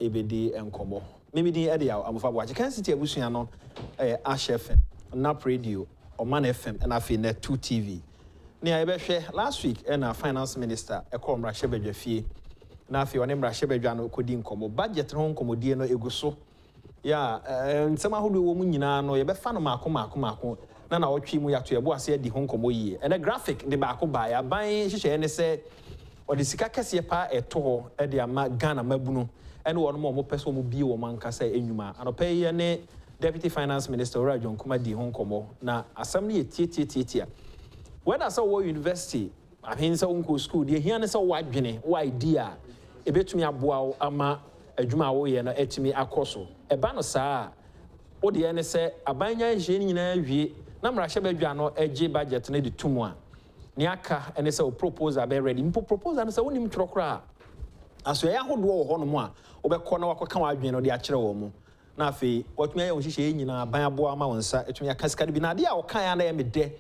ebedi enkomo maybe the area amofa bo Kencity abusua no Ash FM Nap Radio Oman FM and afi net 2 TV ni ayebehwe last week na finance minister ekomra shebedwafie na afi one mra shebedwa no kodi nkomo budget no nkomodie no eguso ya nsema hodo wo mu nyina no yebefa no maako na otwi mu yato yebo ase adi ho nkomo yie and a graphic de baako ba ya ban hihye ne se odi sika kese pa eto ho e de ama Ghana mabunu ene wono mo pese mo bi wo mankasa enwuma anope ye ne deputy finance minister Ora John Kuma di ho nkomo na asam ne tie when I saw wo university I mean so unko school de hia ne se wo adwene wo idea ebetumi aboa ama adwuma wo ye no etumi akoso eba no saa wo de ne se abanya hye ni nyina wie na mra hye badwa no age budget ne de tumu a ne aka ene se o proposal be ready mpo proposal no se wonim twrokra aso ya hodo wo ho no mo a obekọ na wakoka wa adwene no de akere wo mu na afi watumi ya hye nyina aban aboa ma wonsa etumi akasika de bi na de a wokan ya na ye mede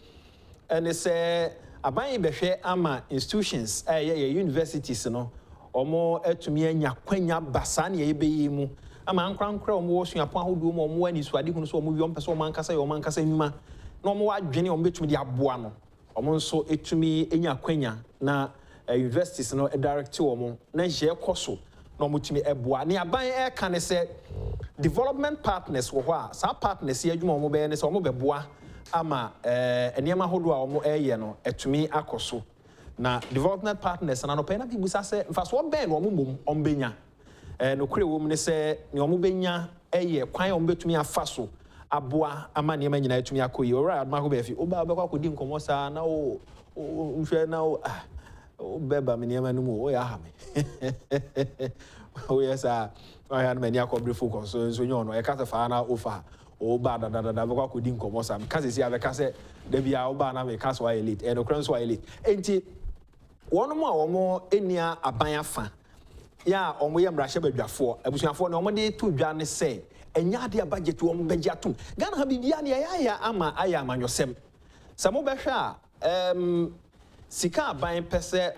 ene se aban behwe ama institutions ye universities no omo etumi anya kwanya basa na ye beyi mu ama ankrankra omo wo suapon ahodo mu omo ani suade hunu so omo wi ompese omo ankasa nyuma na omo wadwene omo betumi de aboa no omo nso etumi enya kwanya na universities no direct omo na je koso na omo tumi eboa ne aban ka ne se development partners wo ho a sa partners ye adwuma omo be ne se omo beboa ama eniema hodo a omo eye no etumi akoso na development partners na no pe na bi busa se mfaso oben no omo mom ombenya no kure wo mu ne se ne omo benya eye kwan omo betumi afaso aboa ama ne nyina etumi akoyi ora adma ko be fi oba be kwa kodi nkomo sa na o nhwe na o beba me ne no mu o ya ha me o yes o ya no me ni akobre focus so nyo no e ka se fa na ofa o ba da be kwa kodi nkomo sa me ka se sia be ka se da bia o ba na me ka so wa elite e no kran so wa elite enti wono mu a womo enia aban afa ya omo ye mrahye badwafo abusuafo na omo de to dwa ne se enya de budget wo mo begya tum Ghana ha bibia ne ya ama aya amanyosem samo behwe a sika aban pese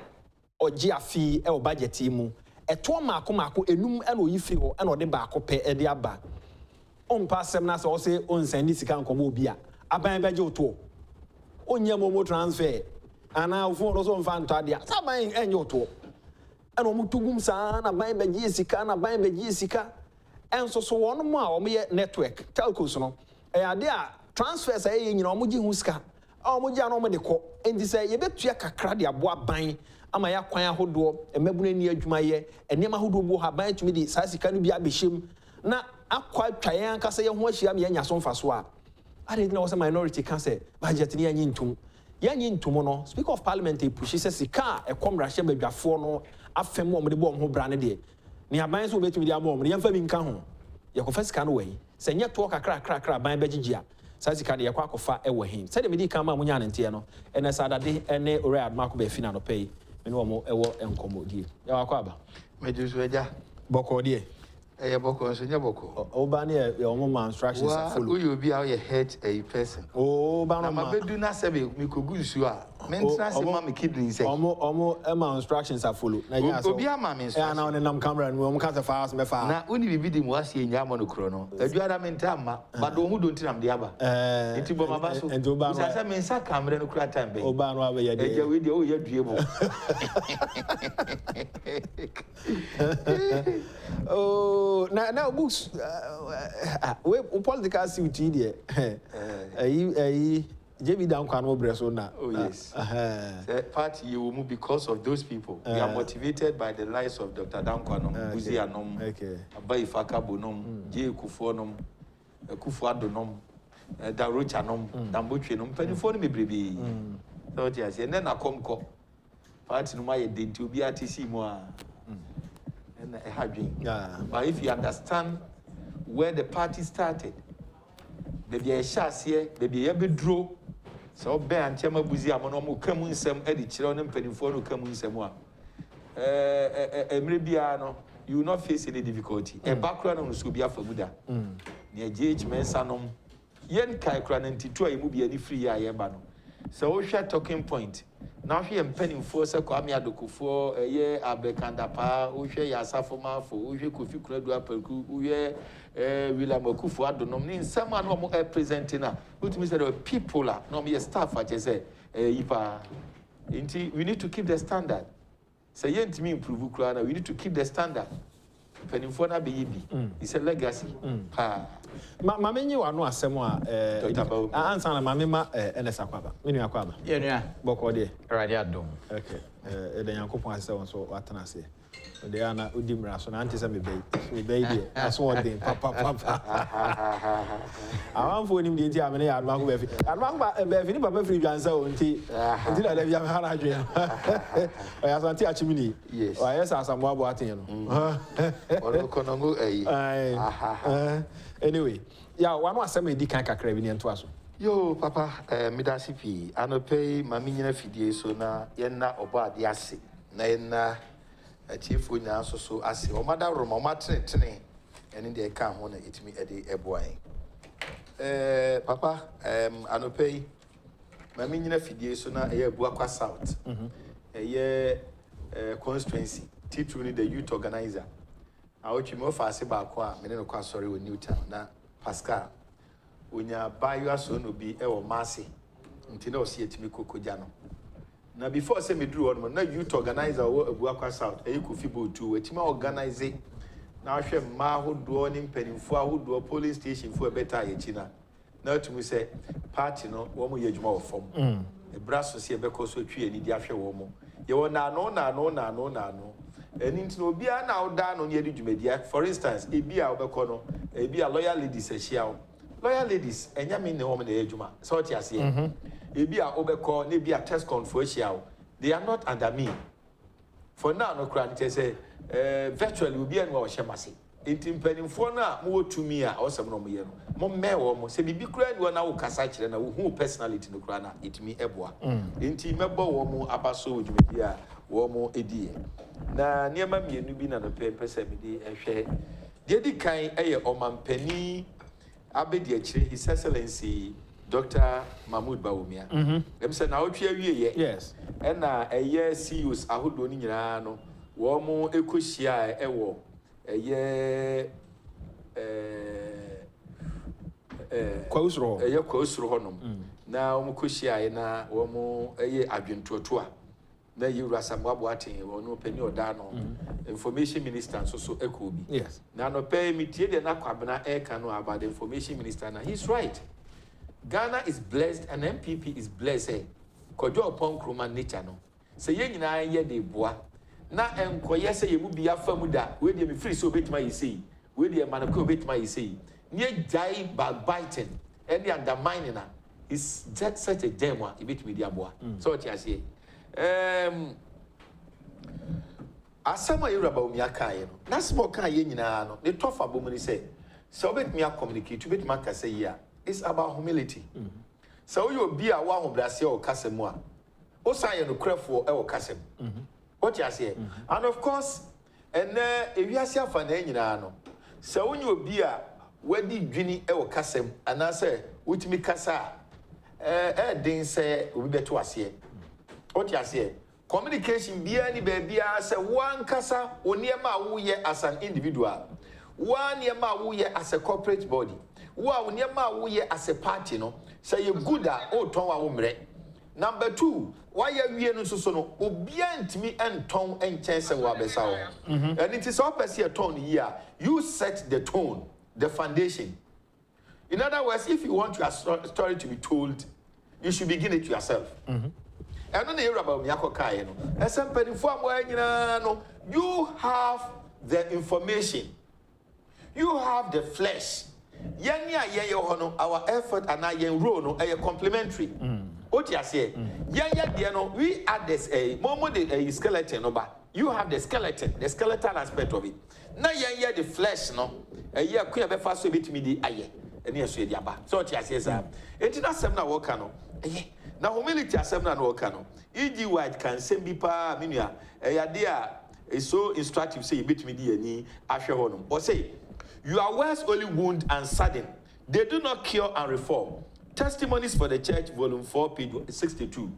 ogi afi e o budget mu eto maako enum e no yifi ho e no de baako pe e de aba ompa asem na se o se onsandi sika nkomo obi a aban begye oto onye mo transfer ana ufo no so mfa ntade a saban enye oto ana omo tugum saa na ban begye sika na ban begye sika enso so wono mo a omo ye network telcos no ade a transfers aye nyina omo gi hu sika omo gi ana omo de ko enti se ye betua kakra de aboa ban ama ya kwan ahodo emabuna ni adwuma ye enema ahodo bo ha ban tumi di saa sika no bi abehiem na akwa twayen ankasa ye ho ahia me nya so mfa so a ade na wo se minority can say budget ni anyi ntum yanyi ntum no speaker of parliament e push se sika e komra hye badwafo no afem omo de bo ho bra ne de ni aban so betumi de abo omo ye mfa bi nka ho ye ko fa sika no we se nye to kakra ban bagigia sa sika de ye kwa kofa e wo hin se de medi kan ma munya ne nte no ene sa dade ene ore admako be fina no pay me no omo e wo enkomodie ya wa kwa aba mejusu eja boko de eye boko so nya boko o ba ne ye omo ma instructions follow you be how you hurt a person o ba no ma bedu na se be mi kogusu a mentra se ma me kidney say omo ma instructions follow na nya so obi ama me instructions na nam camera no omo ka se fast me fa na uni bibi di mu asie nya mo no kro no aduada menta ama ba do mu do ntinam de aba enti bo ma ba so usa se mensa camera no kra time be o ba no aba ye de eja we de o ye due bo oh now books we political suit there JB down kan no breso na oh yes the party you will move because of those people we are motivated by the lives of Dr. Dankwanom Buzi anom Abai Fakabo nom Jekufu nom akufo-addo nom Darocha nom Dambotwe nom penifo no mebrebi so just and then akomko party no my denti obi atisi mu a and but if you understand where the party started, baby a here, baby a bedro, so Ben Chema Buzi Amono come in some edit children penifo come in some one. Maybe you will not face any difficulty. A background on Subia for Buddha. Near JH Mensanum, Yen Kai Cran and Tito, you will be any free. I am. So we share talking point. Now here mpanimfoɔ sɛ Kwame Adokufo ɛyɛ Abekandapa wohwɛ Yasafoma fo wohwɛ Kofi Kuredu Apaku wohwɛ William Akufo-Addo nom ne nsɛm a no mo present na wotumi sɛ the people a no me staff a kyɛ sɛ yipa nti we need to keep the standard sɛ yɛntumi improve kura na we need to keep the standard mpanimfoɔ na bɛyɛ bi it's a legacy pa ma menyi wa no asɛm a ansa na ma me ma NS Akwaba me nua Akwaba ye nua bɔkɔ de radio adom okay de Yankopɔn asɛ won so watena ase de ana odi mra so na ante sɛ me bɛyi de aso ɔden papa awan fo nim de nti amene ya adwa ko bɛfi adwa ko bɛfi ni papa firi dwansa o nti na da bia me hana adwe o ya santi achimini yes o ya sa asambo abo aten no ɔno konongo anyway ya wano asɛm edi kan kakra bi ne nto aso yo papa midasi pi anopei mami nyina fidie so na yenna obo ade ase na yenna chiefo nya so ase o mada roma o matene ene de ka ho na etimi ede eboan papa anopei mami nyina fidie so na eye Abuakwa South eye constituency titru ni the youth organizer awochi mo fa ase ba ko a me ne no kwa sorry o Newtown na Pascal onya bayo aso no bi e wo mase nti na o se etimi kokoja no na before say me duru on na youth organizer wo Abuakwa South e Kofi Botu etimi organize na hwe ma hodo ni mpanimfo ahodo police station fo beta ye chi na atumi say party no wo mo ye adwuma wo fom e braso se e beko so twi ani di ahwe wo mo ye wo na no eni nti obi a na oda no ne edi dwumadia for instance ebi a obekọ no ebi a lawyer ladies ahia wo lawyer ladies enya me ne wo me na adwuma so oti ase ebi a obekọ na ebi a test control ahia wo they are not under me for now no kra nti say virtually obi a no wo hyemase enti mpanimfo na mo wotumi a awosem no mo ye no mo me wo mo se bibi kra ni na wo kasa kire na wo hu personality no kra na etimi eboa enti mebo wo mo abaso dwumadia wo mo edie na niema mienu bi na no pese me di ehwe de di kan eye omampani abedi akire His Excellency Dr. Mahmoud Bawumia dem se na otwe awie ye yes na eye CEOs ahodo ni nyina no wo mo ekohia ewo eye kwausro eye kwausro honom na wo mo kohia na wo mo eye adwentotoa na yura samwabo aten wo no pani oda no information minister so ekobi yes na no pay mitie de na kwabena eka no about the information minister na he's right. Ghana is blessed and MPP is blessed kojo upon kroma nature no se ye nyina ye de boa na enkoye se ye mu bia famu da we de me free so betima yi sei we de manako betima yi sei ne jai backbiting any undermining na is just such a gem a betimi dia boa so what you say asama Yoruba Bawumia no na small kan ye nyina no the tough abomuni say so betimi communicate betimi aka say here it's about humility so you be a wa hobrase o kasemu a o san ye no krefo e o kasem what you say and of course and ewiase afa na nyina no so onye obi a wadi dwini e o kasem ana say wutimi kasa den say obi beto ase what you say communication bia ni bia say one kasa oniema wo ye as an individual one niema wo ye as a corporate body wa oniema wo ye as a party no say you good o ton wa wo mre number 2 why you no so no obia ntimi enton enchense wa besa wo and it is all person tone here you set the tone the foundation. In other words, if you want your story to be told you should begin it yourself. And on the area about Miyako Kai, no, you have the information, you have the flesh. Our effort and our role are complementary. What you say? We add this a skeleton, you have the skeletal aspect of it. Now the flesh, no, a year queer before so bit me the aye, and yes, we are so what you say, sir. It's not some now work. Now, humility as seven and workano. E.G. White can send me pa minia. A idea is so instructive, say, bit me any asher honum. Or say, your words only wound and sadden. They do not cure and reform. Testimonies for the Church, volume 4, page 62.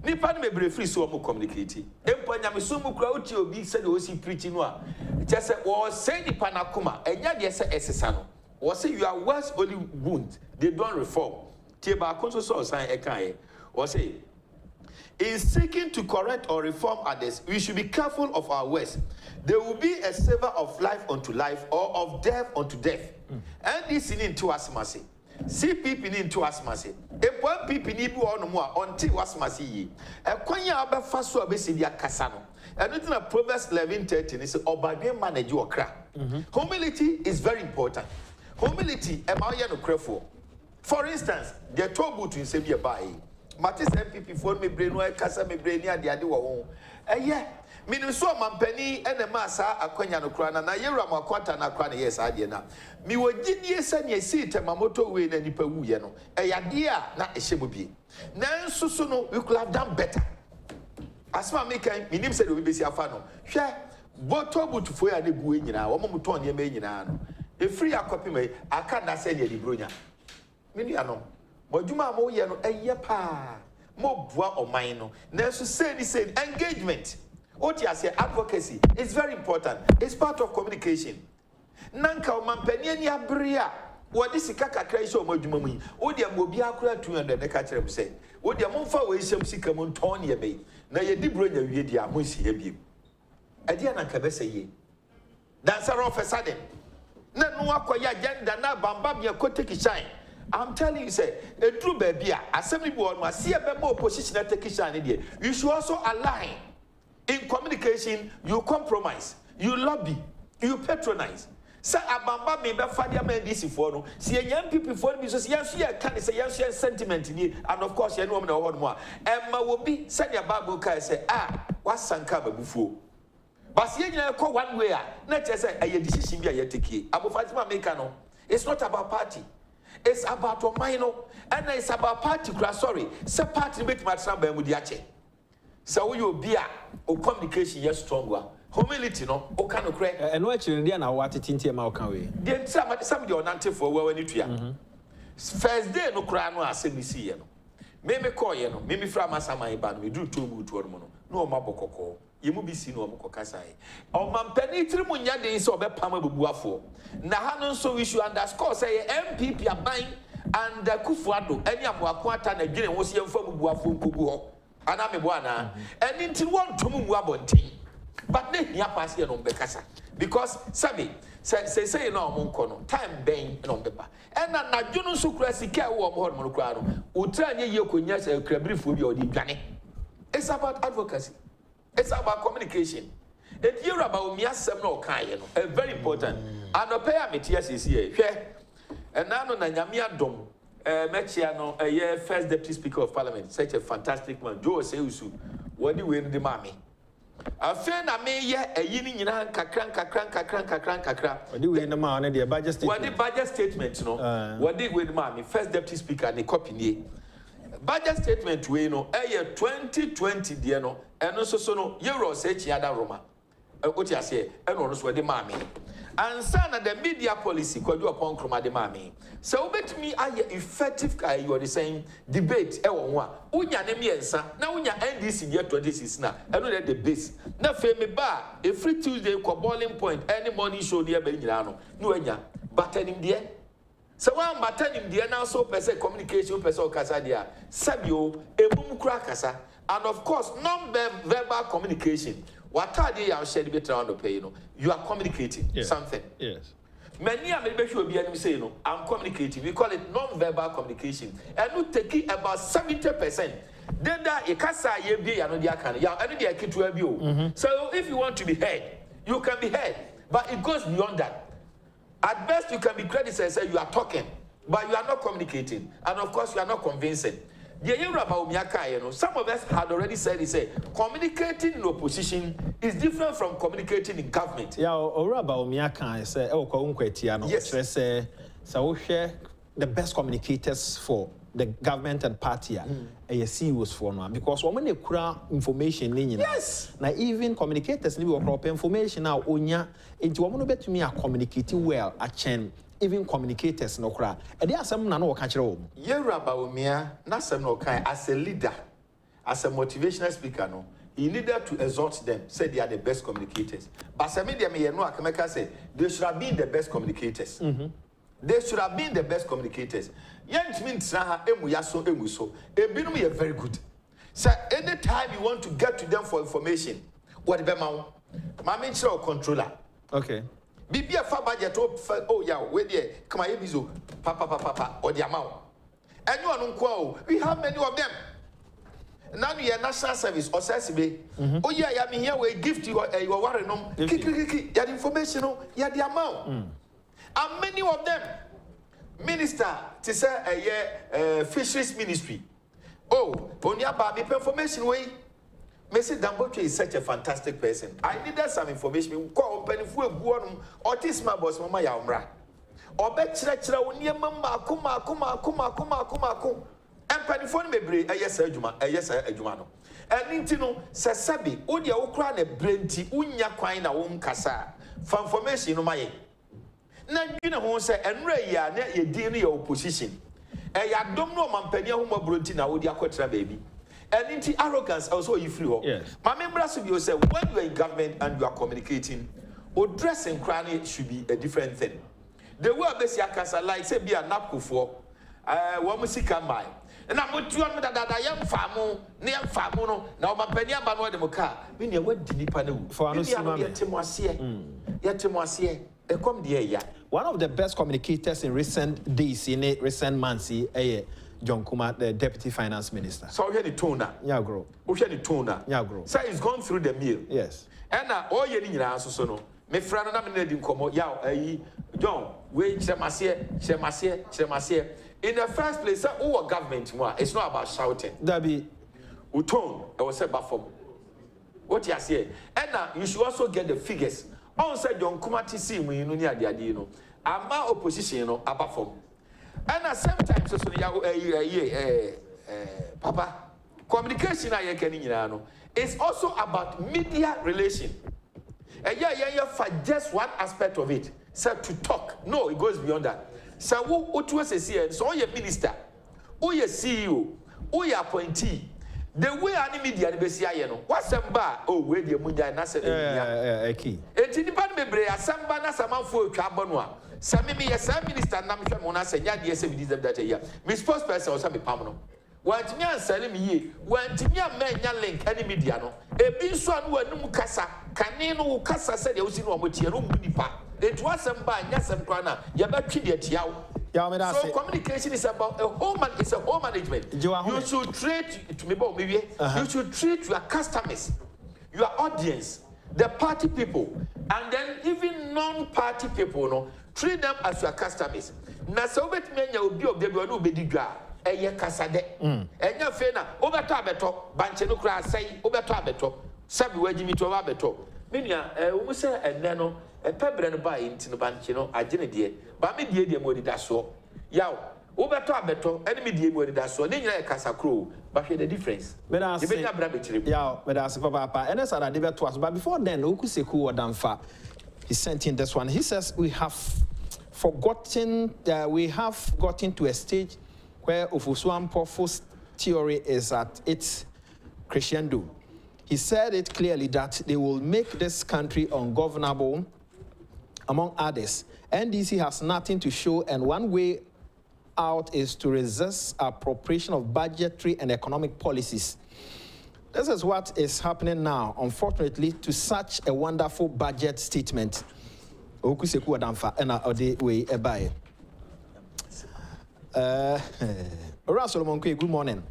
Nipa me bre free so mo communicate. Empa nyame so mu kra uti obi said o si preaching no a. Just say o say nipa na koma, enya de say esesa no. O say you are worse only wound. They don't reform. Tie ba konso so sign e kan e. O say in seeking to correct or reform others, we should be careful of our words. There will be a savor of life unto life or of death unto death. And this in into asmasi. See people into asmasi. If one people need one more until asmasi. A kwanya abe faso abesi dia kasano. And it's in Proverbs 11:13. It's obadwe manage your cra. Humility is very important. Humility, emaya no crefo. For instance, the tobu to say be a buy. Matis MPP for me brain no kasa me brain ni ade wo ho. Eye, me no so mampani ene ma sa akwanya no kra na yewra makwanta na kra na yes ade na. Me wo gidie sanya seat mamoto we na nipa wuye no. Eyade a na ehye mo bi. Nanso so no we could have done better. Asma me kan minim se do bi besi afa no. Hwe boto butufo ya ne gu enyina wo mo ton ne ma enyina no. E free akopi me aka na se ne di bronya. Me nua no Bojuma mo ye no eye pa mo bua oman no nanso say engagement otiase advocacy is very important. It's part of communication. Nanka o mampani ani abrea wodi sika kakra iso o madwuma mu odi amobi akura 200 ne ka kire mu say odi amomfa we hyem sika mu nton ne be na ye di bronya wie di amonsi he biem ade ananka be say ye dancer of a sudden na no akoya agenda na bamba bia koteki shine. I'm telling you, say, a true baby, assembly board must see a more position at the you should also align. In communication, you compromise, you lobby, you patronize. Say, Abamba may be Fadia Mendisi for no. See, young people for me, so yes, can say yes, sentiment in and of course, you know, one more. Emma will be send your Bible car say, what's Sankaba before? But see, you call one way, not just a decision be a yetiki. Abu Fatima Mekano. It's not about party. It's about a minor, and it's about party. Sorry, say party make my son be mudiache. So you be a communication yes stronger. Humility no, o can cry. And what you India now what it into my can we? Then somebody on ante for where when you first day no cry no asem see no. Me call you no, me from asama ban we do 2 boot or mono. No mabokoko. Yemu bi si no omko kasai. O mampani trimu nya de so be pama bebuafo. Na hanon so we should underscore say MPP aban and akufo-addo any amoako ata na dwene wo se yemfa bebuafo nkogu ho. Ana me bo ana. Eni nti won tomu mu abonten. But ne hia pass ye no be kasa. Because sabi say no omonko no time ben no be ba. Ena na dwunu so kura sika wo omho no kura no. Utra anye ye konya se krabrifo bi odi dwane. It's about advocacy. It's about communication. It's here about miasem no kan no. Very important. And no pay me tears is here. And now no na nyame adom. Mechia no first deputy speaker of parliament, such a fantastic man. Joe Seusu. What do we need the mommy? I feel na me ye a yini nyina kakran. What do we need the man the budget statement? What the budget statement no? What did we the mommy? First deputy speaker and the copy ni. Budget statement we no 2020 dear no and also so no euro say chiada Roma. What you say and also the mommy. And son the media policy could do upon Kroma de mommy. So bet me I effective you are the same debate one. Unya nemiensa now unya NDC year 26 now. I know that the base. Now fame bar a free Tuesday boiling point any morning show near Benjano. No enya but in the end. So one button the now so per se communication per se casadia, Sabio, a boom crackasa, and of course non-verbal communication. What are they are shared better on the pay? You are communicating something. Yes. Many are maybe sure be say no, I'm communicating. We call it non-verbal communication. And we take it about 70%. Then that a casa ye be another can ya any kid to you. So if you want to be heard, you can be heard. But it goes beyond that. At best, you can be credited and say you are talking, but you are not communicating. And of course, you are not convincing. Some of us had already said, communicating in opposition is different from communicating in government. Yeah, or about Miaka, say, yes, so share the best communicators for the government and party. CEOs for now because when they crowd information, yes, now even communicators need to crop information now. Onya, into one bet to me are communicating well. A chain even communicators no kra e dey asem na no ka kire wo Yeraba Omia na asem no kan as a leader, as a motivational speaker no, he needed to exhort them, say they are the best communicators. But some media me no akameka say they should have been the best communicators. They should have been the best communicators. Yent means na emu yaso emu so. Ebinum ye very good. So anytime you want to get to them for information, what be ma mama nchira controller. Okay. Bibi afa budget oh yeah, we there come here bizo papa or the amount. And you are we have many of them. Now you are national service or SSB. Oh yeah, I mean here we gift you your warren kiki ya information ya the amount. And many of them minister to say a fisheries ministry. Oh, on your baby information way. Messi Damboche is such a fantastic person. I needed some information. Call Pennyfu Guanum, autism boss Mama Yamra. Or bet Chira near Mamma, Kuma. And Pennyphone may bring a yes, Ejumano. And Nintino, Sasabi, Udia Ukraine, Brenti, Unya Quina, Kasa. For information, my. Now, you know who say, and Ray, ya, your dear opposition. And I don't know, Mampenia, whom Bruntina, Udia Quatra baby. And into arrogance also you flew. Yes. My members of you say when you are in government and you are communicating, or dressing cranny should be a different thing. The way Bessiacasa like say be a napku for one music by. And I'm with you that I am famo, near famono, now my penya bano de moka, meaning what did you panu for Yetimoisier, a come dear. One of the best communicators in recent days, in recent months, John Kuma, the Deputy Finance Minister. So we had the toner. Yeah, grow. We had the toner. Yeah, grow. So he's gone through the meal. Yes. And all you need to so no. Me friend na me need komo yaw John, we chemasie. In the first place, our government it's not about shouting. That be tone, I was said before. What you say? And you should also get the figures. On said John Kuma TC when you know near the idea, ama opposition about form. And sometimes Papa, communication is also about media relation. And for just one aspect of it, so to talk. No, it goes beyond that. So what was a CEO, so your minister, who your CEO, who your appointee, the way any media what's some bar? Oh, where the Munja Nasa key. It's independent mebre asamba na samanfo twabonwa. Sami me yes minister nam hwe mo na senya de ese bidizem that year. Me spokesperson o sami pam no. Want me ansele me ye. Want me amenya link any media no. E bi so anu anum kasa. Kane no kasa se de osi no omotie no munipa. It was some nya sem kwa na ye betwi de tiawo. So communication is about a home management. You should treat you should treat your customers, your audience, the party people, and then even non-party people, no, treat them as your customers. Na so bet me nya obi of them no be digwa eye kasade. Enya fe na obeto abeto banche no kra sai obeto abeto sabi wagimi to abeto. Menia wo se enne no pebre no ba enti no banche no agene de ba me de mo dida so yaw obeto abeto ene me de mo dida so ne nyina e kasakro ba hwe the difference but as e be nya bra be chire yaw but as papa ene sada de beto as but before then okuseku odamfa he sent in this one. He says we have gotten to a stage where Ofosu Ampofo's theory is at its crescendo. He said it clearly that they will make this country ungovernable, among others. NDC has nothing to show, and one way out is to resist appropriation of budgetary and economic policies. This is what is happening now, unfortunately, to such a wonderful budget statement. Okuseku adamfa ena ode we ebae. Ora Solomon Kwe, good morning.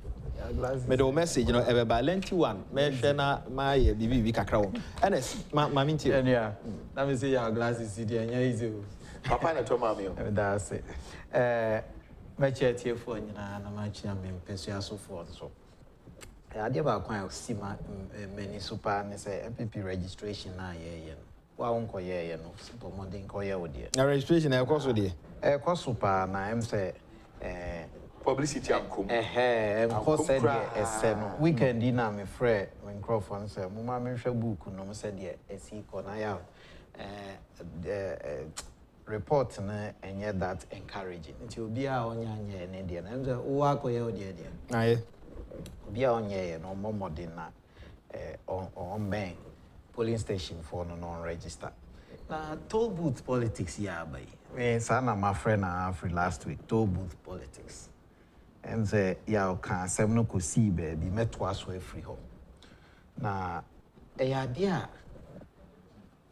Me do message, you know, everybody lenti one. Me shena my bibi kakra wo. Enes, ma minti. Yeah. Let me see your glasses CD and easy. Papa na to mami o. That's it. Me chat here for nyina na ma chia me pesu aso for so. Ade ba kwan si ma many super ne say MPP registration na ye no. Wa wonko ye no. Super modern ko ye wo de. Na registration e koso de. E koso pa na em say publicity amkom. Em said the no. Weekend na me frɛ when Crawford say mama me hwɛ book no me said the esi ko na ya report and yet that encouraging. It will be our own and Indian and the work with your dear. Aye. Be on ye no more modern on bank polling station for non register. Now, toll booth politics, yeah, by son of my friend free last week, toll booth politics. And say, yeah, can seven could see baby met twice way free home. Now, a idea.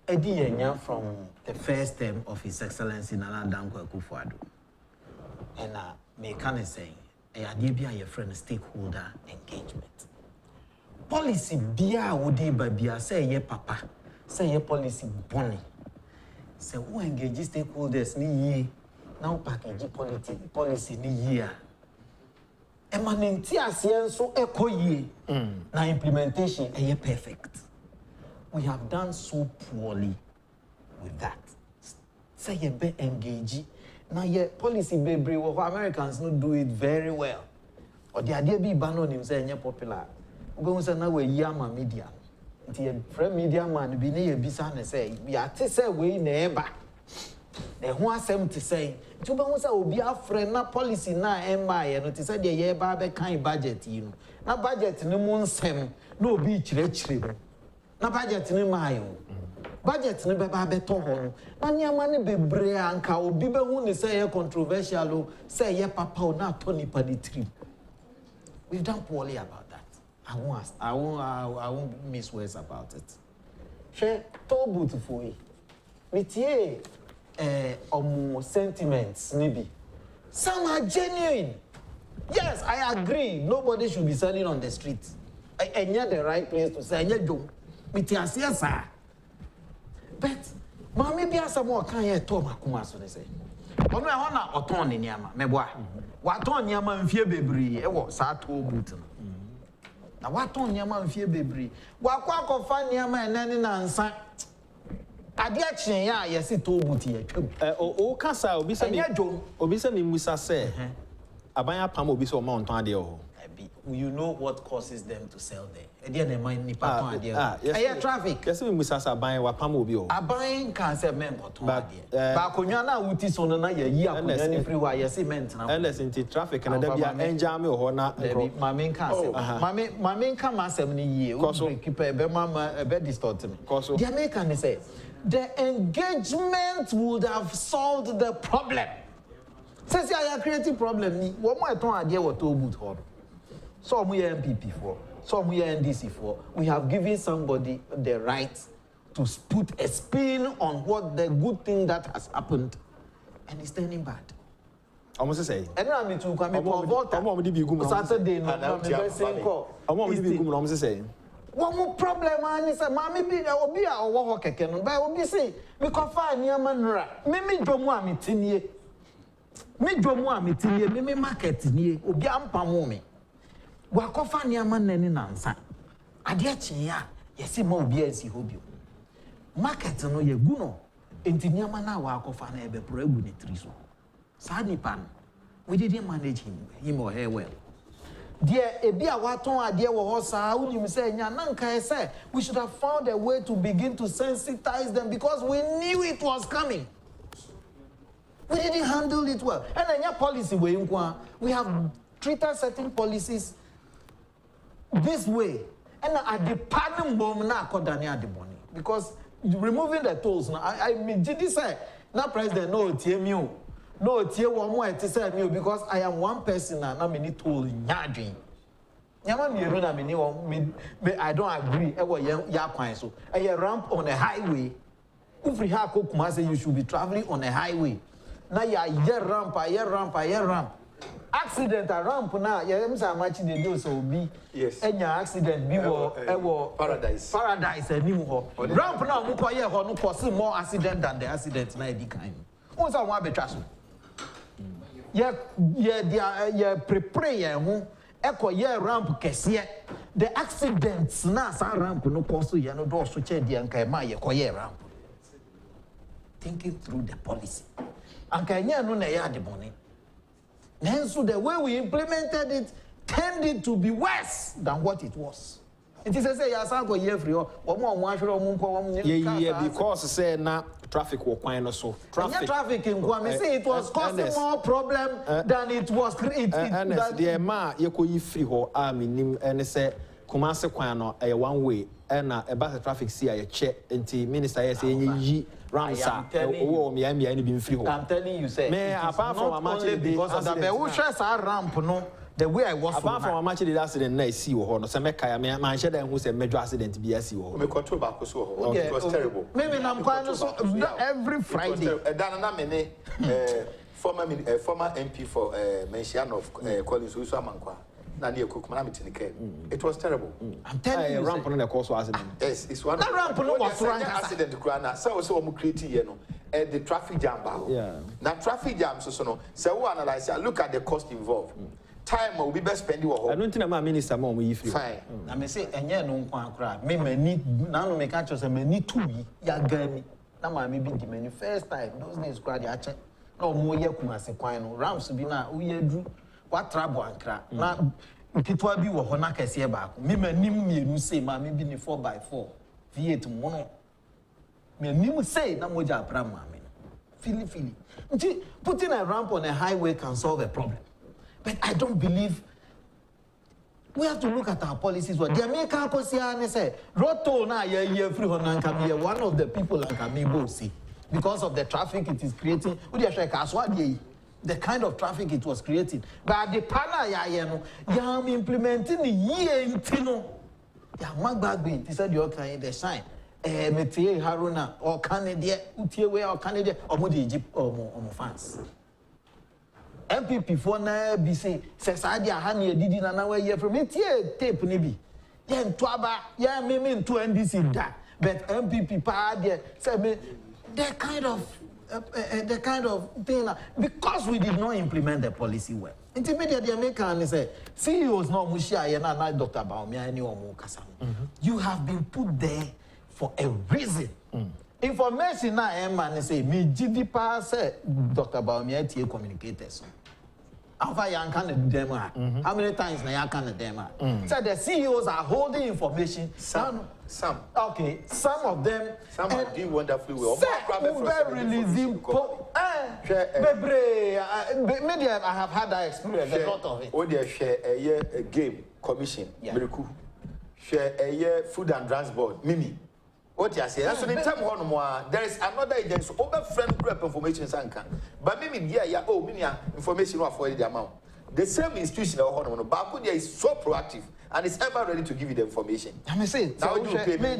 Eddie from the first term of His Excellency Nana Dankwa akufo-addo. And me can say, a idea your friend stakeholder engagement. Policy bia odi babia say ye papa, say ye policy bonny. Say who engage stakeholders ni ye now package policy ni year. Emanenti asien so eko ye na implementation ye perfect. We have done so poorly with that. Say you be engaged. Now your policy baby, Americans not do it very well. Or the idea be banned on him saying you're popular. We say now we yama media. The friend media man be near Bissan say we are to say we never. The one seem to say to be say will be a friend na policy na MI and to say the year babe kind budget you know. Na budget no moon sem no be chire. Na budget ni mayo. Budget ni beba beto ho. Na niama ni bebre anka obi be hu ni say controversial o say ye papa o na to nipa di trip. We've done poorly about that. I won't miss words about it. She told beautiful way. Metie sentiments maybe. Some are genuine. Yes, I agree. Nobody should be selling on the street. And yet the right place to say don't. But maybe as a more can you talk about so they say. Ono e hona oton ne niama meboa. Waton niama mfie bebree e wo sa to boot no. Na waton niama mfie bebree. Wakwa akofa niama enane na nsa. Ade a chen ya yesi to boot ye twam. O kasa obi se me musa se. Aban apam obi se o ma onton ade o. You know what causes them to sell there. Again, they might need traffic. Yes, we must have buying what Pamobio. A buying can't say member to Bakunyana, which is on another year, and free wire cement. Unless into traffic and there be an jam or not. My main can't my main come as 70 years. Keep a bed distorted. The American say the engagement would have solved the problem. Says I creative problem. What my ton idea what to boot for. Some we are MPP for, some we are NDC for. We have given somebody the right to put a spin on what the good thing that has happened, and it's turning bad. I must say. And now me too. Come on, Saturday. One more problem, man. Say, "Mommy, be obi a owo keke no. But obi say, me confine niam nra. Me dwomu a metinie. Me dwomu a metinie. Me market nie. Obi ampamo me." Wakofa niama nani nansa. Ade achi ya yesi ma obi ansi hobio. Market no ye gu no. Enti niama na wakofa na ebe pro egu ne triso. Sa nipa no. We didn't manage him or her well. Dear ebi a waton ade wo ho sa unim say nya na nka say we should have found a way to begin to sensitize them because we knew it was coming. We didn't handle it well. And anya policy we nkwa. We have treated certain policies this way, and at the pardon bomb na akodani at the money because removing the tolls now. I mean, did you say now president no TMU, no tie one more to say me because I am one person and I'm in toll nyadwin. Nyama me ru na me I don't agree. E wo ya kwan so. E ramp on a highway. Ufri ha ko kuma say you should be traveling on a highway. Na ya ramp. Accident a ramp na ye msa amachi dey do so bi enya accident bi wo paradise anim ho ramp na mo ko ye ho no cause more accident than the accident na edi kan won say won abetwa so ye prepare ye ho e ye ramp kese the accidents na sa ramp no cause ye no do so che dia nkai ma ye ko ye ramp thinking through the policy ankai nya no na ye adebone. And so the way we implemented it tended to be worse than what it was. It is a say yes, I go here free or more because say na traffic wo kwan no so traffic in Kwame say it was causing more problem than it was the ma yekoyi free ho a minim ene say Kumase kwan no one way na about traffic see a check nti minister yes yi ramsa owo mi am ya ni bi free ho. I'm telling you say me apart from amache because of that be wo share sa ramp no the way I was apart from amache the accident na see wo ho no say me kaya me man share dan hu say major accident bi asi wo ho me control back so ho it was terrible me nam kwan no so every Friday dan na me ne former MP for mention of Collins Usu Amankwa. It was terrible. I'm telling you, ramp on the course accident. Yes, it's one. That ramp on was accident. So we creating, the traffic jam. Yeah. Now traffic jam. So we analyze. Look at the cost involved. Time will be best spending. I don't think my minister more we fine. I may say, and yeah, no one cry. Me need now make catch us. Me need to be ya gami. Now I may be the many first time. Those days cry the action. No more ya kuma se kwano. Rams be na uye drew. What trouble and crack? Now, people be what Hona can say back. Me, me, say, mammy, be 4x4. V8 mono. Me, say, no more job, mammy. Feely. Putting a ramp on a highway can solve a problem. But I don't believe we have to look at our policies. What the American Posiane said, Roto na ye free Hona can be one of the people that can be bossy because of the traffic it is creating. The kind of traffic it was creating. But the panel ya implementing the year in Tino. Ya magbagbe, he said you can the sign. Metie Haruna or Canada, Utiewe or Canada or Modi Egypt or fans. MPP for na be say Sadia Hani did in an year from Metie tape nibi. Yen Twaba, ya me to NDC da. But MPP pa there say me that kind of thing because we did not implement the policy well. Intermediate the American say CEOs no mushia na Dr. Baumia any omo kasa. You have been put there for a reason. Information na man say me GDP say Dr. Baumia tie communicators. How many times na ya can them? So the CEOs are holding information. Some. Okay, some of them. Some are doing wonderfully well. Releasing. Media, I have had that experience. A lot of it. Oh, they share a game commission. Share a year food and drugs board. Mimi. What you say? That's the time there is another agency over friend group information sanka. But Mimi, Mimi information for the amount. The same institution Baku is so proactive and is ever ready to give you the information. I may say, now you pay me.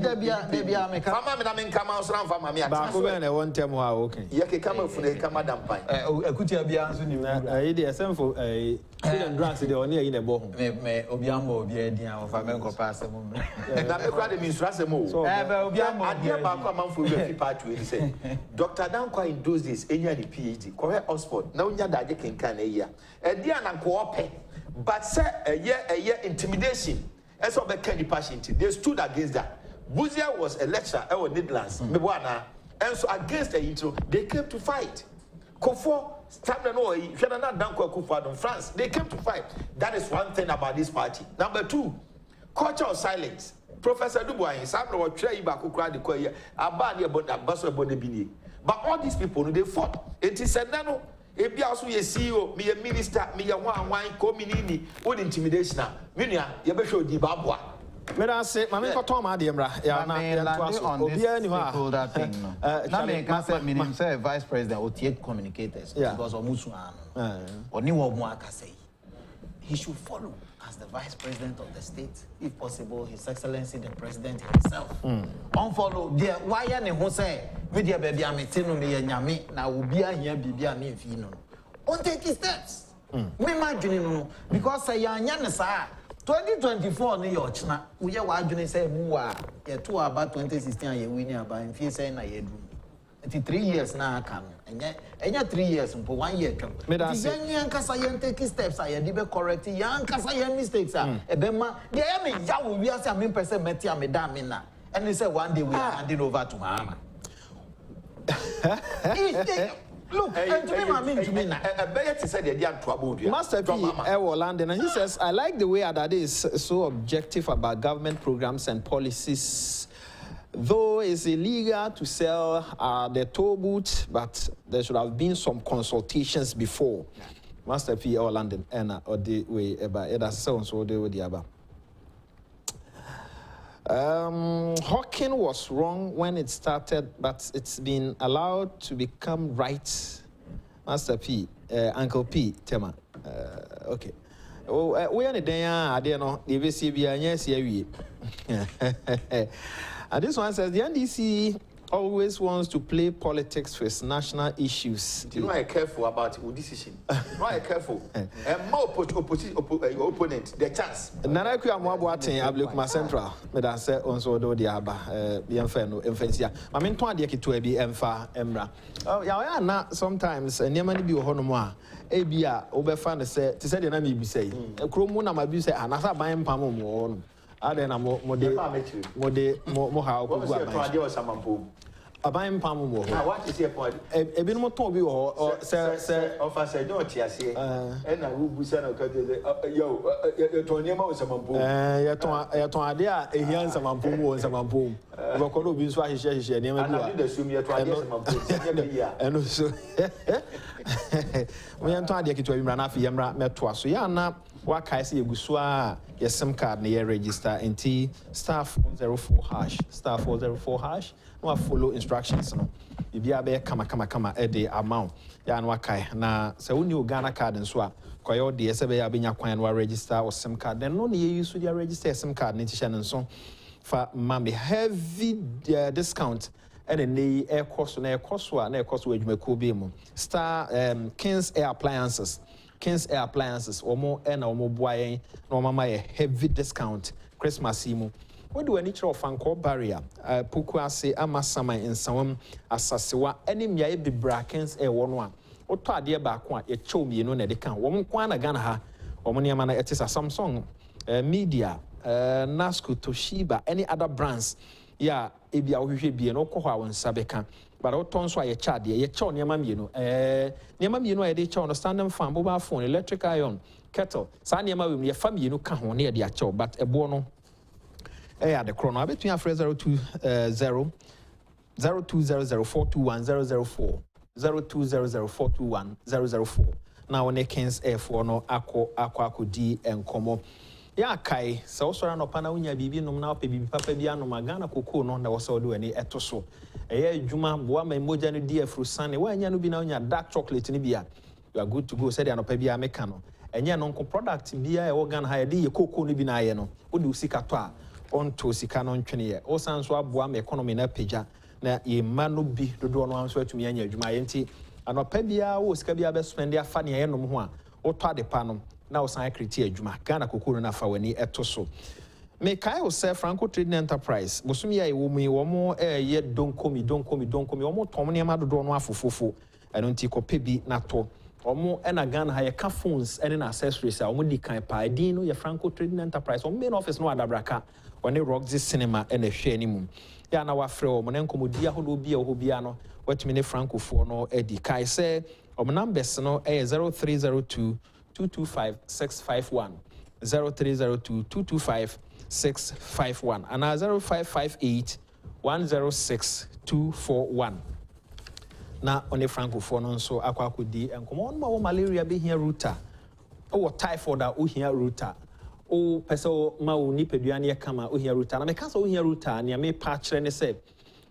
Maybe I make come out from Mamma. Baku and I want them okay. You come from the Camadam Pine. I could be answering a for a food and drugs in a bowl. Me Obiambo, the idea of a man pass a moment. And I'm quite means Rasamo. So, Dr. Dankwa in those days, any PhD, correct Oxford, now Yada can a year. A dear and cooperate. But say a year intimidation. As of the candy passion, they stood against that. Buzia was a lecturer at Netherlands, and so against the intro, they came to fight. Kofo, Stamnoi, Shana Danko Akufo-addo, France, they came to fight. That is one thing about this party. Number two, culture of silence. Professor Dubois, Samuel or Trey Baku the Koya, Abadi about that Basso Bonabini. But all these people, they fought. It is a nano. If you also a CEO, me a minister, me a wine, community, what intimidation. Minia, you better show the Babwa. May I say, Mamma Tom Adiamra, that thing. Now, I say, Vice President or take communicators because of Musuan or New Mwaka say he should follow as the Vice President of the state, if possible, His Excellency the President himself. Unfollow there. Why any who say media baby I'm telling me nyame na ubia here bibia me fino. On take his steps. Me imagine because say yanya sa 2024 New York na we ya wadwene say mu a ye to about 2016 ye win about in fie say na ye drum. 3 years na aka no enya 3 years mpo 1 year twam yan kasa yan take steps a ye be correct yan kasa yan mistakes a ebema de ya me ya wo wi ase am person meti am da me na and they say one day we are handing over to Mama. Look, Master P. London, and he says, I like the way Adade is so objective about government programs and policies Though it's illegal to sell the toll booth, but there should have been some consultations before. Master P or London or the way about it as so the other. Hawking was wrong when it started, but it's been allowed to become right. Master P, Uncle P, Tema. Okay. Oh, we are the day, I don't know, the VCB, yes, yeah. And this one says the NDC always wants to play politics with national issues. You know, I'm careful about your decision. No, I'm careful. And more opponent, the chance. Nana Kuya Mwabwate, Ablukuma Central. But I said also do the Aba, Bienfeno, Enfencia. I mean, Twandiaki to be Emfa, Emra. Oh, yeah, not sometimes, and Yamani be Honomoa. Abia, Oberfan said, to say the name be say. Cromuna Mabuse, and I buying Pamo. I don't know more how Abayim Pamu. What is your point? A bit more Toby or Sir, officer, don't you see? And I will be sent yo, Tonimo is a mambo. Yaton, a young Samampo and Samampo. Rocodo be swag, she never assume you're trying to and also we are trying to get to Ranafi Yamra Metwa. So, Yana, what I see, Guswa, your SIM card near register and T star 404 hash, star 404 hash. No follow instructions. No, if you are kama at the amount. Yan wakai na so when you Ghana card and so koyo the SBA binya kwan wa register or SIM card. Then no need use your register SIM card nation and so for mammy heavy discount. And then the air cost na air cost where you make be mo star King's Air Appliances. King's Air Appliances or more and or more boy no mama a heavy discount Christmas emo. What do any of Fanco barrier? Pukuase Amasama in some Asasiwa, any Mia be Brackens a 1 or Tadia Bakwa, a chow me no can. Woman Kwana Ganaha, or Moniamana it is a Samsung Media, Nasco, Toshiba, any other brands. Yeah, Ebia will be an Okoha and Sabeka. But all tons why a chad, ye chow near Mamino, Niamam, you know, a day on standing farm, mobile phone, electric iron, kettle, Sanyama, your family, no can near the chow, but a bono. The chrono between our 020 0200 421 004 004 now on the Kens F4 no ako D and Como ya kai so so na pana unya bibi no na ope bibi papa bia no magana koko no na wo so do ani etoso adwuma boa ma moja no di afrusane wa anya no bi na unya dark chocolate ni bia you are good to go said anopa bia meka no enye no nko product bia e organ ha de ye koko no bi na ye no wo de usika to a onto sika no ntwene ye o san so aboa ma economy na pagya na ye ma no bi dodo no anso atumi anya adwuma ye nti anopa bia wo sika bia be spend afa ne ye nom ho a wo to adepa no na wo san kriti adwuma Ghana kokoro na fa wani etoso me kai wo se Franco Trading Enterprise bosumi ya wo mu wo mo ye donkomi wo mo tom ne ma dodo no afofofo eno nti ko pebi na to omo ena Ghana ha ye ka phones ene na accessories a omo di kan pa din no ye Franco Trading Enterprise omo main office no adabraka one Roxy Cinema ene hwe ni mum ya na wa frɛ omo ne nkomodi ahodo bia ho bia no watumi ne Franco fo no edi kai se omo numbers no 0302 225 651 0302 225 651 and 0558 106 241 na one Francophone no nso akwakodi enkomo on ma malaria be here router o typhoid a o here router o peso ma o ni peduane e kama o here router na me kasa o here router na me pa kire ne se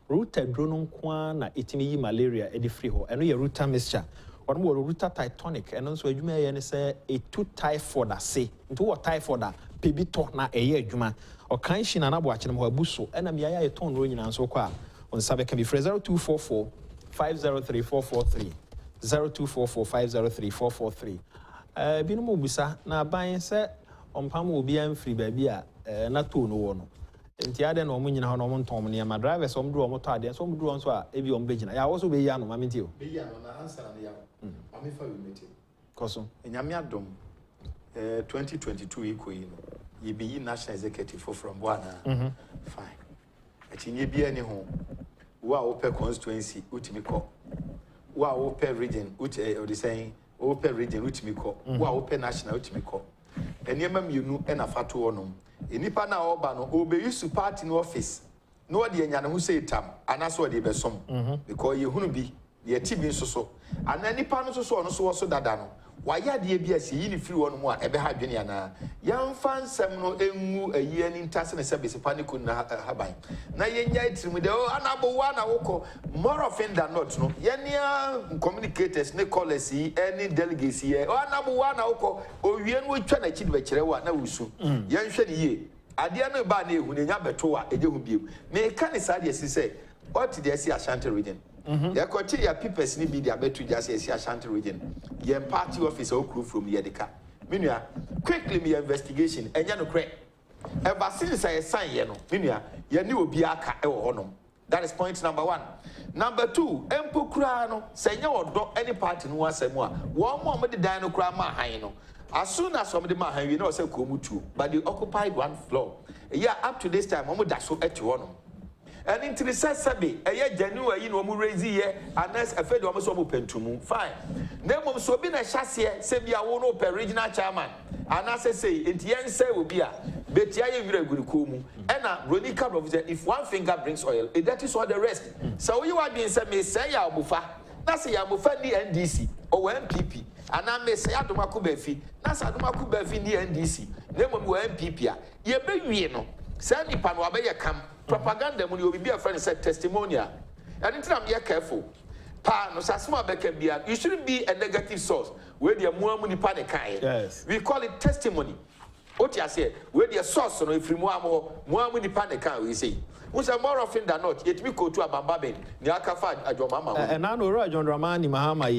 router dro no nko na etimi yi malaria e di free ho eno ye router mixture on mo router Titanic eno nso adwuma ye ne se e two typhoid ase nto wo typhoid a pebi to na eye adwuma o kan shi na na bo akene mo abuso ena me ya ye ton ro nyina nso kwa on sabe kan bi 0244 503443 0244 503443 binu mo busa na ban se ompam obi amfiri ba bi a na to no wo no enti ade na omo nyina ho no omo ntom ne ma drivers omo duro omo to ade so omo duro nso a ebi omo begina ya wo so be ya no ma menti o be ya no na answer na ya ma me fa we meeting koso enyame adom 2022 ikoyi no ye be yi national executive from Bwana fine atinye bia ni ho wa open constituency utimi ko wa open region or the saying open region utimi ko wa open national utimi ko eniema mienu e na fato wonom enipa na oba no obe use party no office no de nya ne ho say tam anaso de be som because ye hunu bi ye ti bi so ana nipa no so no so dada no waya de bi asi yi ni free won mu a ebe ha dwene ana yamfa nsem no enwu ayi ani ntase ne se besipa ne kun na haban na ye nya itirim de anabo wa na woko more often than not no ye ne communicators ne callers yi any delegates yi anabo wa na woko owie no twa na chi de be kire wa na wusu ye nhwe ne ye ade no ba na ehu ne nya beto a eje hu biem me ka ne sa de si say what dey see Ashanti region ya kochi ya peoples ni bi dia betu just see Ashanti region ye party officer okru from yedika menua quickly me investigation enya no kre ever since I sign ye no menua ye ni obi aka e wo honom. That is point number 1. Number 2, empo kura no say nya odo any party no asemu a wo mo de dan no kura ma han no as soon as somebody ma han we know say komu tu but they occupied 1 floor yeah up to this time mo da so etu honom. And into the sabi, a January, no more raise here, unless a fed almost pentumu. Fine. Nemo so been a chassis, say be a one per regional chairman. And as I say, in the end, say will be a Betia very good kumu. And a Ronica of if one finger brings oil, that is all the rest. So you are being said, may say ya bufa. That's a yabufa the NDC or MPP. And I may say Adumaku Befi, that's Adumaku Befi the NDC. Nemo MPP. Ye be no. Sani Panwabe come. Propaganda when you will be a friend said testimonial. And until I'm careful. Pa no sasma beke bia. You shouldn't be a negative source where the more money panic. Yes. We call it testimony. What you say, where the source no if more money panic we say. Which are more often than not, yet we go to a bababe, the akafa Agyapong. And I know John Dramani Mahama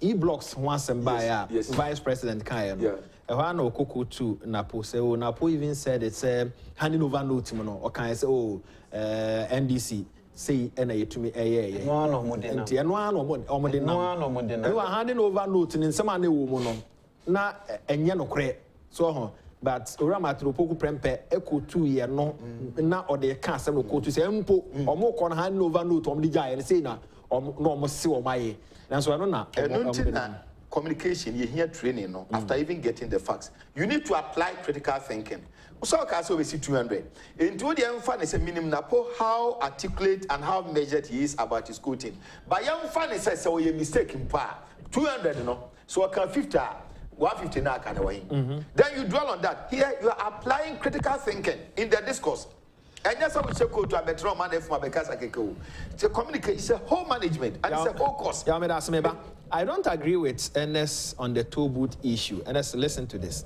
e-blocks once and by Vice President Kayan. Yeah. Ehano Koko to Napo say Napo even said it's handing over note or can I say NDC say to me one or more handing over note in some other woman na enyano kre so but Oramatro Poku Prempe echo 2 year no na or the cancer no to say mpo or more con hand over note on the giant say na or no more see or my and so I don't know. Communication, you hear training no, after even getting the facts. You need to apply critical thinking. So I can see 200. Into the young fan is a minimum napo how articulate and how measured he is about his quoting. But young fan says so you mistake in power. 200 no. So I can 50 150 now kind of way. Then you dwell on that. Here you are applying critical thinking in the discourse. And that's how we say go to a better man if my because I can go. It's a communication, it's a whole management, and it's a whole cost. I don't agree with Ernest on the toll booth issue. Ernest, listen to this.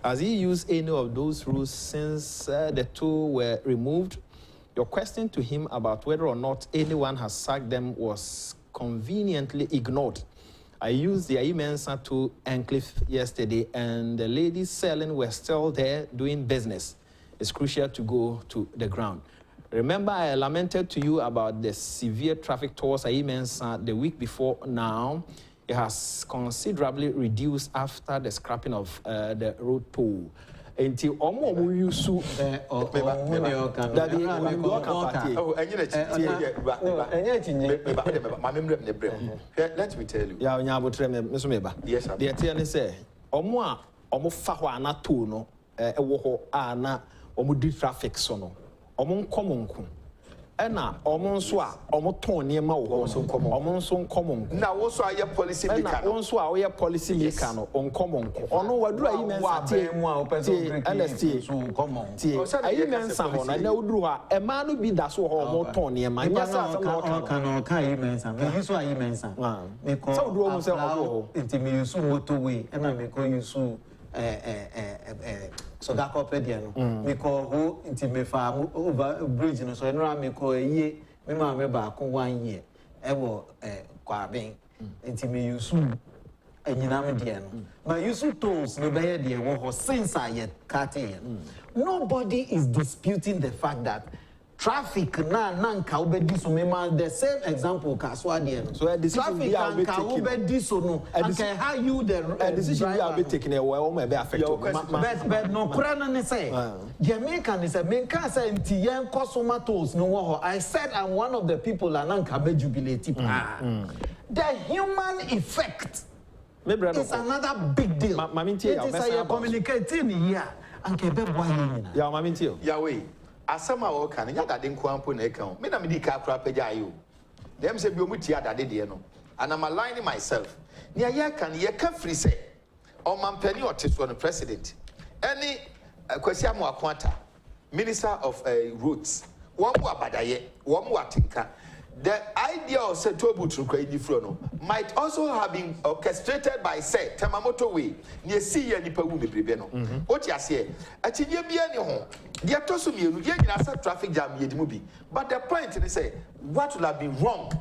Has he used any of those rules since the toll were removed? Your question to him about whether or not anyone has sacked them was conveniently ignored. I used the Imensa to Enclave yesterday, and the ladies selling were still there doing business. It's crucial to go to the ground. Remember, I lamented to you about the severe traffic towards Imensa the week before. Now, it has considerably reduced after the scrapping of the road pole. Until almost you sue let me tell you. Yes, yes, traffic sono. Ena omonso a omoton niema wo so nkomo na wo so aye policy maker na wo so a wo ye policy maker no onkomo ono waduru ayi mensa tie mu a opese LST so nkomo tie ayi mensa ho na woduru ha e ma no bi da so ho omoton niema nya sa kan ayi mensa me so ayi mensa me ko so woduru mo se ho nti me yusu motorway ena me ko yusu so that corporate no me call who inti me fa over bridge no so enra me call ye me ma me ba ko 1 year e wo kwa ben inti me use enyina me de no ma use tools no be ye de wo since I yet cutting nobody is disputing the fact that traffic na nka obedi so me ma the same example ka so ade no so traffic nka obedi so no and how you the decision you be taking away o ma be affect but no kura na ne say Jamaican is a men can say nti yen consumatos no wo I said I'm one of the people na nka be jubilate the human effect is another big deal it is a communicating here and ke be boy nyina Yahweh asama wo kan nya dade nko ampo na eka ho me na me di ka kra pagya ayo dem say bi omuti adade de no and I'm aligning myself nia ye kan ye ka free say o mampani oteso no president any Kwesi Akwanta minister of roads one mu abadaye one mu atinka the idea of Setobu to create no might also have been orchestrated by say Temamoto way near see ya nipa wu bebrebe no oti ase atinye bia ne ho de atoso mienu ye nyina sa traffic jam ye dimu bi but the point is say what will have been wrong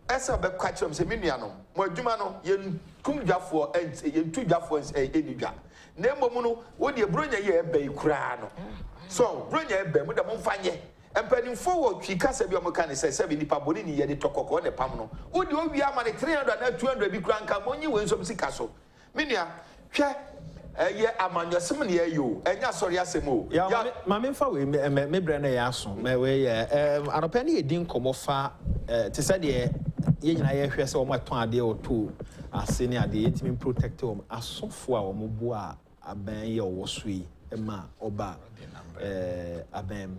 esa be kwachom se menua no mo adwuma no ye kumdwafo ye ntudwafo enidwa na mbom no wo de bronya ye ebe kura no so bronya ebe mu da mo mfanye empanimfo wo twi kasa bi o meka ne se bi nipa boni ni ye de tokoko ne pam no wo de owi ama ne 300 na 200 bi kura nka monyi we nsom sika so menua hwe ye amanyosem ne ye yo enya sori asem o ya ma me fa we me bre na ya so me we ye anopa ne edin komofa te se de ye nyina ye hwe se o maton ade o to ase ne ade yetimi protect o asofo a o mobu a aban ye o so yi ma oba aban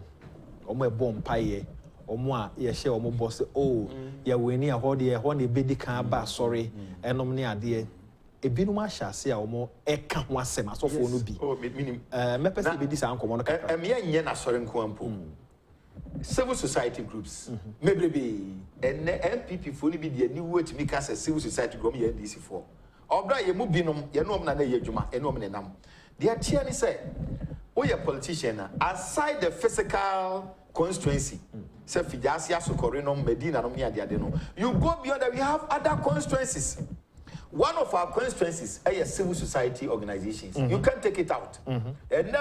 omo ebo mpaye omo a ye hye omo boss oh ya weni a hode ye ho na ebedi kan ba sorry enom ne ade ebinum ahyase a omo eka ho asem asofo no bi oh minim me pese ebedi sa ankomo no kaka me nye na sorry nko ampo civil society groups mebrebe and MPP fo ni bi de ani wo timi ka civil society group ye NDC for obra ye mu binom ye no na ye adwuma enom ne nam de atia ni say we a politician aside the physical constituency say fijasi asokore no medina no me ade no you go beyond that we have other constituencies. One of our constituencies is civil society organizations. You can't take it out. And then,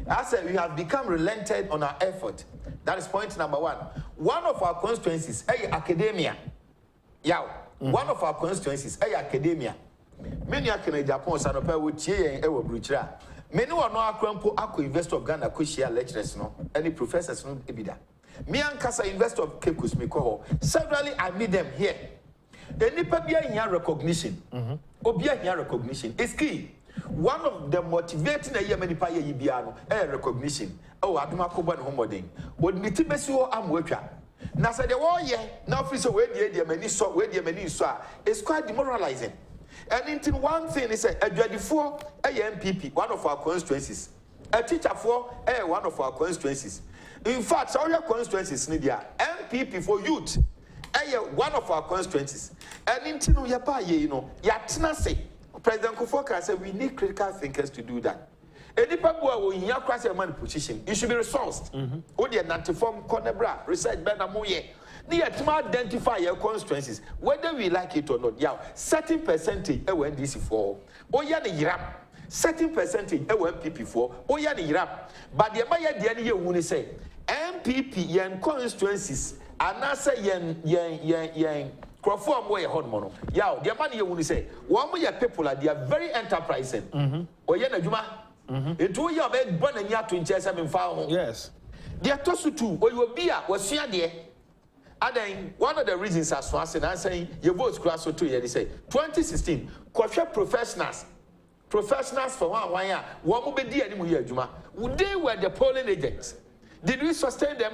I said we have become relented on our effort. That is point number one. One of our constituencies is academia. Yeah. One of our constituencies is academia. Many are Agyapong sanopa wo tie en e wo bruchira. Many are no akrampo akọ investor of Ghana ko share lecturers no any professors no ebida. Me ankasa investor of Cape Coast me ko severally I meet them here. The nipa bia here recognition. Obia here recognition is key. One of the motivating a year many pa ye bia no recognition. Oh aduma ko ba ne homodin. Wodi niti besi wo amwatwa. Na say the war ye na free so we dey mani so it's quite demoralizing. And in one thing is a Adwadifo MPP one of our constituencies. A teacher for one of our constituencies. In fact, all your constituencies need their MPP for youth. One of our constituencies. And in you know, President Kufuor said we need critical thinkers to do that. Any people in your class position, you should be resourced. Only a anti-form Conebra, research Benamoye. They identify your constituencies, whether we like it or not. Yeah, certain percentage NDC for, or ya the Yram, certain percentage MPP for, or ya the Yram. But the Maya Diani won't say MPP yen constituencies, and I say yen Crawford way hormono. Yeah, the money you won't say. One way people are they are very enterprising. Or yen a Juma. It will your bed burn and yard to interest them in far. Yes. They are tossed to, or you will be a was here there. And then one of the reasons as far as I'm saying your votes cross to you, they say 2016, professionals for one year, one will be dear Juma. They were the polling agents. Did we sustain them?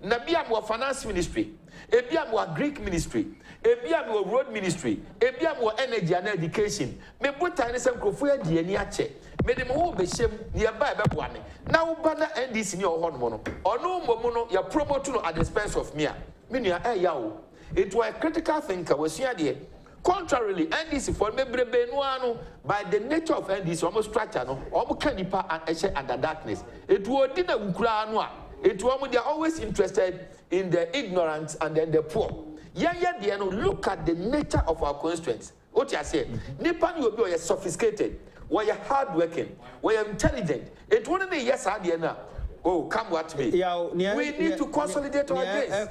Nabiam were finance ministry, Ebiam were Greek ministry, Ebiam were road ministry, Ebiam were energy and education. Me put tiny some crofua dianiache. Made them all be shame nearby Babuane. Now banner NDC in your hormono. Or no momono, your promoter at the expense of me. Minia yao. It was a critical thinker was here there. Contrarily, NDC for me brebenuano by the nature of NDC almost structure no almost candipa and eshe under darkness. It was dinner ukranwa. It was they are always interested in the ignorant and then the poor. Yeah, look at the nature of our constituents. What you say? Nipan you be sophisticated, we are hardworking, we are intelligent. It wouldn't be yes now. Oh, come what me. We need to consolidate our base.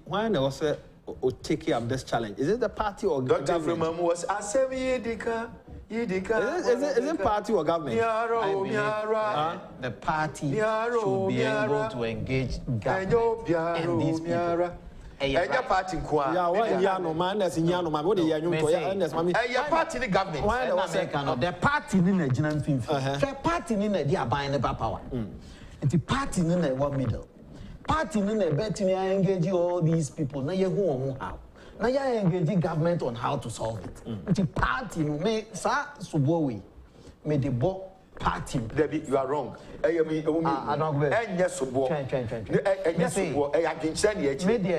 Why was take care of this challenge? Is it the party or government? Was is it party or government? The party should be able to engage government and these people. Party no man that's in Yano, my body, party the government. The party in the General the party in the power. The party in the one middle. Party in the bet me engage all these people. Now you go on how. Now you engage government on how to solve it. The party me sa subowi me the bo party. Debbie, you are wrong. I don't yes,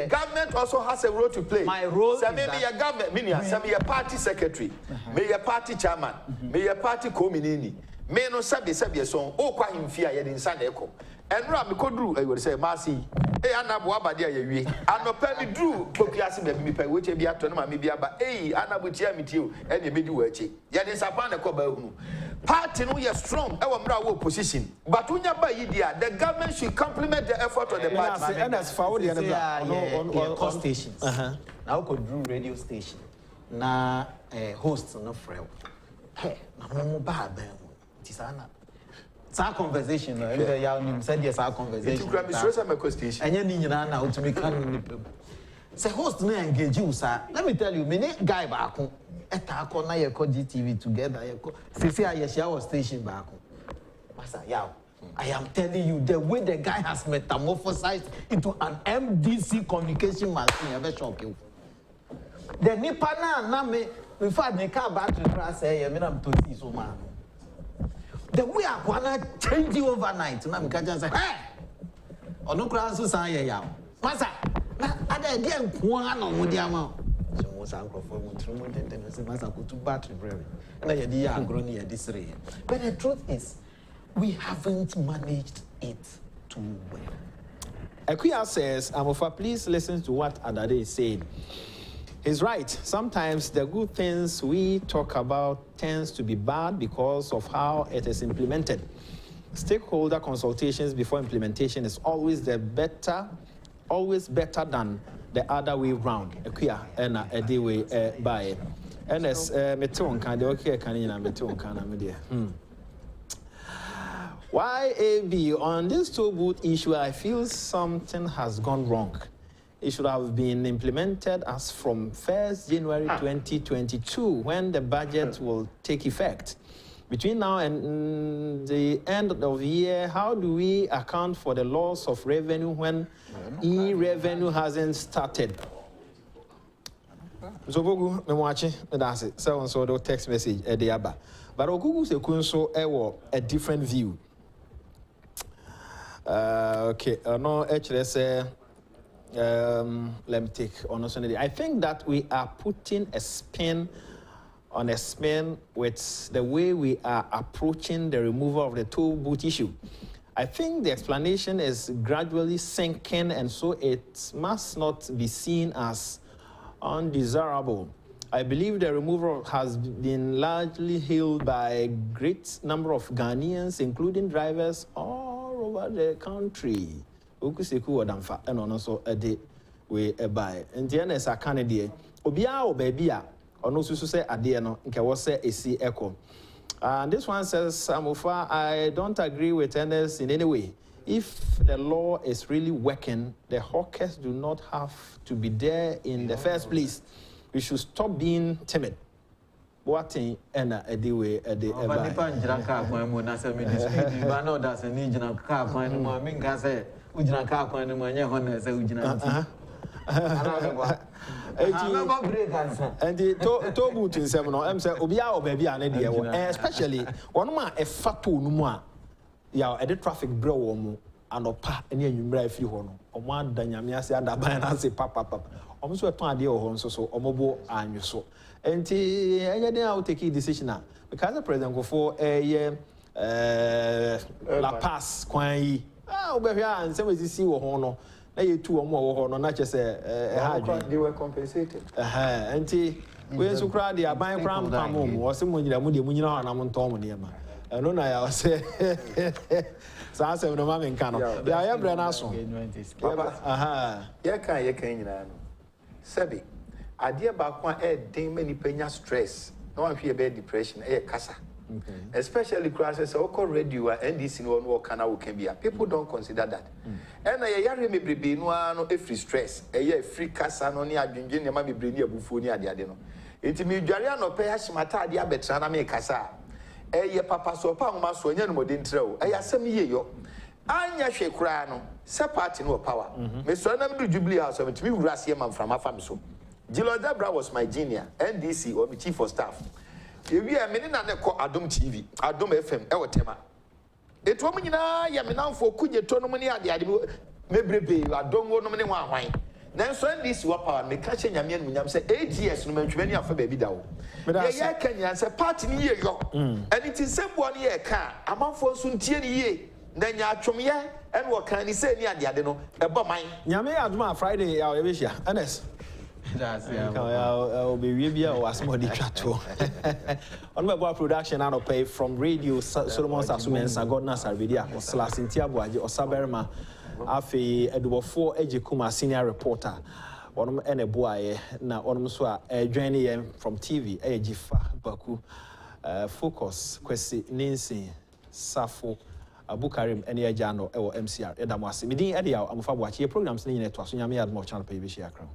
government also has a role to play. My role is maybe a government, me a party secretary, me a party chairman, me a party community. Me no sabi song. Oh, kwa him fear yet in San Echo. And Ram Kodru, I would say, Marcy, Anna Boabadia, ye, and no penny drew, Pokiasi, me pay which be at Tonoma, maybe about Anna would hear me to you, and you may do it. Yet it's upon a cobble. Party no you're strong, our bravo position. But when you buy idea, the government should complement the effort of the party. And that's forward on cost stations. Now could do radio station. Na hosts no frail. Hey, no bad. It's our conversation. Said yes, our conversation. And you need now to make say host no engage you, sir. Let me tell you, many guy back home. Etako na ye ko GTV together. Sisi ayesha station back. Master, I am telling you, the way the guy has metamorphosized into an MDC communication machine, I shock you. The nipa na me, in fact, me car battery crash say, I mean, I'm to see so man. The way I wanna change you overnight. Now me can just say, hey, or no crash so say ya. Master, na ada dia nko no mo dia ma. But the truth is, we haven't managed it too well. Akuya says, Amofa, please listen to what Adade is saying. He's right. Sometimes the good things we talk about tends to be bad because of how it is implemented. Stakeholder consultations before implementation is always better than the other way round. Akuya and a day way by. And as meton can okay can you meton can media. YAB on this toll booth issue, I feel something has gone wrong. It should have been implemented as from 1st January 2022 when the budget will take effect. Between now and the end of the year, how do we account for the loss of revenue when e-revenue hasn't started? So Bogu, me watching, that's it. So the text message at the Abba. But Ogugu se kunso a different view. Okay, no, actually say, let me take on. I think that we are putting a spin on a spin with the way we are approaching the removal of the toll booth issue. I think the explanation is gradually sinking, and so it must not be seen as undesirable. I believe the removal has been largely hailed by a great number of Ghanaians, including drivers all over the country. Ukusiku wadamfa eno so ade we buy. Ntiana is a Canadian. Obia o baby a ono susu se ade no nke wo se esi echo. And this one says, Samufa, I don't agree with Ernest in any way. If the law is really working, the hawkers do not have to be there in the first place. We should stop being timid. What in a day way a day ever. And the toll in seven say Obia or baby and especially one man a fatu numa ya a traffic bro and opa and you drive you hono or one dynamia say and I say papa almost a plan deal on so omobo and you so and then I'll take a decision because the president go for a year La Paz Kwai baby and some is see hono. They two or more, not just they were compensated. And we so crowd they are buying from home or someone that would you know, and I'm on Tom near my. I don't know, I say, so I said, no, mamma in Cano. They are Branasso. Yeah, Sabi, idea about one air, dame many penya stress. No one fear bad depression, air casa. Especially crashes or radio and this in one walk canal can be. People don't consider that. And I may be no free stress, a year free casa no near Junior Mammy Brady Bufonia Diadeno. It me Jariano pay Hashimata diabetrana me casa. A year papa so palmas when you know didn't throw. I assume ye yo. anya hwe kura no se party no power me so na me do Jubilee House me timi wura se man from afam so Gilo Debra was my junior NDC or my chief of staff ewi a me na ne ko Adom TV Adom FM e wotema eto mo nyina ya me namfo kugye to no mo ne ade mebrebe Adom wo no mo ne hwan nanso NDC wa power me ka che nyame anunyam se 8 years no mantwani afa ba bi dawo ye Kenya se party ni ye yo and it is sembo ni ye ka amanfo nso ntie ni ye na nya atwomye en wo kan ni se ni ade no e bo man nyame adoma Friday ya we behia Ernest that's yeah be we bia o asmo di twato on my production and pay from radio Solomon Sasumensa God Nasar Bedia or Slasintia Boaje or Saberma afi edubofo Agyapong senior reporter onom ene boaye na onom so a joining from TV Ajifa Baku focus kwesi Ninsi Safo Abukarim ene Ajano e wo MCR edamwase midin ede ya amfa boache programs ni nyine to aso nyame admo channel pay be share akra